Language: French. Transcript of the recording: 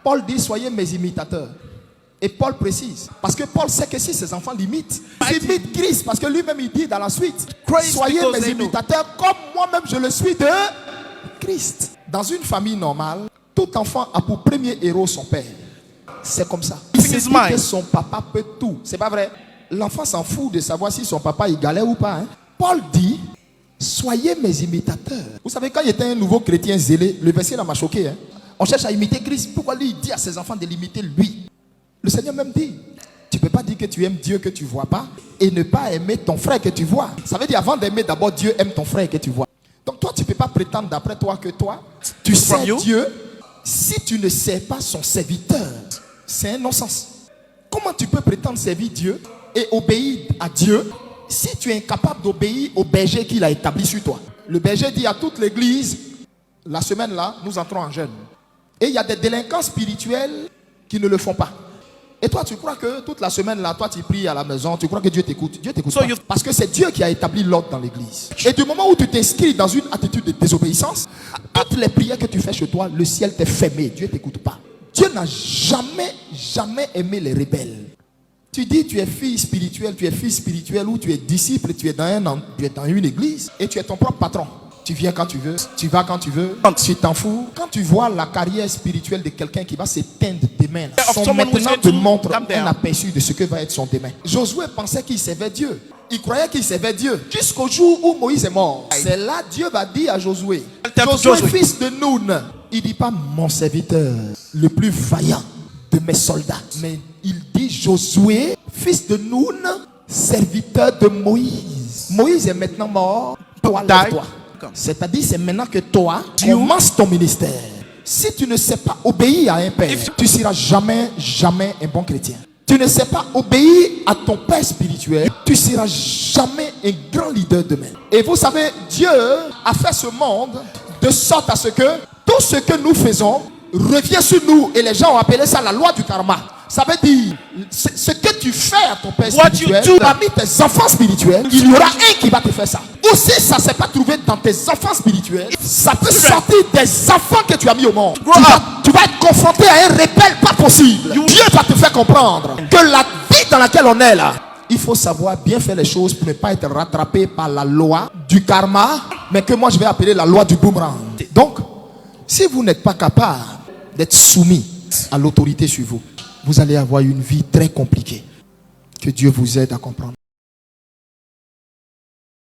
Paul dit, soyez mes imitateurs. Et Paul précise, parce que Paul sait que si ses enfants l'imitent, ils imitent Christ, parce que lui-même il dit dans la suite, soyez mes imitateurs comme moi-même je le suis de Christ. Dans une famille normale, tout enfant a pour premier héros son père. C'est comme ça. Il se dit que son papa peut tout. C'est pas vrai. L'enfant s'en fout de savoir si son papa il galère ou pas. Paul dit, soyez mes imitateurs. Vous savez, quand il était un nouveau chrétien zélé, le verset là m'a choqué. On cherche à imiter Christ. Pourquoi lui il dit à ses enfants de l'imiter lui? Le Seigneur même dit, tu ne peux pas dire que tu aimes Dieu que tu ne vois pas et ne pas aimer ton frère que tu vois. Ça veut dire avant d'aimer d'abord Dieu, aime ton frère que tu vois. Donc toi tu ne peux pas prétendre d'après toi que toi, tu sais Dieu si tu ne sais pas son serviteur. C'est un non-sens. Comment tu peux prétendre servir Dieu et obéir à Dieu si tu es incapable d'obéir au berger qu'il a établi sur toi? Le berger dit à toute l'église, la semaine là, nous entrons en jeûne. Et il y a des délinquants spirituels qui ne le font pas. Et toi, tu crois que toute la semaine là, toi tu pries à la maison, tu crois que Dieu t'écoute? Dieu t'écoute pas. Parce que c'est Dieu qui a établi l'ordre dans l'église. Et du moment où tu t'inscris dans une attitude de désobéissance, toutes les prières que tu fais chez toi, le ciel t'est fermé. Dieu t'écoute pas. Dieu n'a jamais aimé les rebelles. Tu dis tu es fils spirituel ou tu es disciple, tu es dans une église et tu es ton propre patron. Tu viens quand tu veux, tu vas quand tu veux, tu t'en fous. Quand tu vois la carrière spirituelle de quelqu'un qui va s'éteindre demain, son maintenant te montre un aperçu de ce que va être son demain. Josué pensait qu'il servait Dieu. Il croyait qu'il servait Dieu jusqu'au jour où Moïse est mort. C'est là Dieu va dire à Josué, Josué fils de Nun. Il dit pas mon serviteur, le plus vaillant de mes soldats. Mais il dit Josué, fils de Nun, serviteur de Moïse. Moïse est maintenant mort, toi lève-toi. C'est-à-dire c'est maintenant que toi commences ton ministère. Si tu ne sais pas obéir à un père, tu ne seras jamais un bon chrétien. Tu ne sais pas obéir à ton père spirituel, tu ne seras jamais un grand leader demain. Et vous savez, Dieu a fait ce monde de sorte à ce que tout ce que nous faisons revient sur nous. Et les gens ont appelé ça la loi du karma. Ça veut dire, ce que tu fais à ton père spirituel, parmi tes enfants spirituels, il y aura un qui va te faire ça. Ou si ça ne s'est pas trouvé dans tes enfants spirituels, ça peut sortir des enfants que tu as mis au monde. Tu vas être confronté à un rebelle pas possible. Dieu va te faire comprendre que la vie dans laquelle on est là, il faut savoir bien faire les choses pour ne pas être rattrapé par la loi du karma, mais que moi je vais appeler la loi du boomerang. Donc, si vous n'êtes pas capable d'être soumis à l'autorité sur vous, vous allez avoir une vie très compliquée. Que Dieu vous aide à comprendre.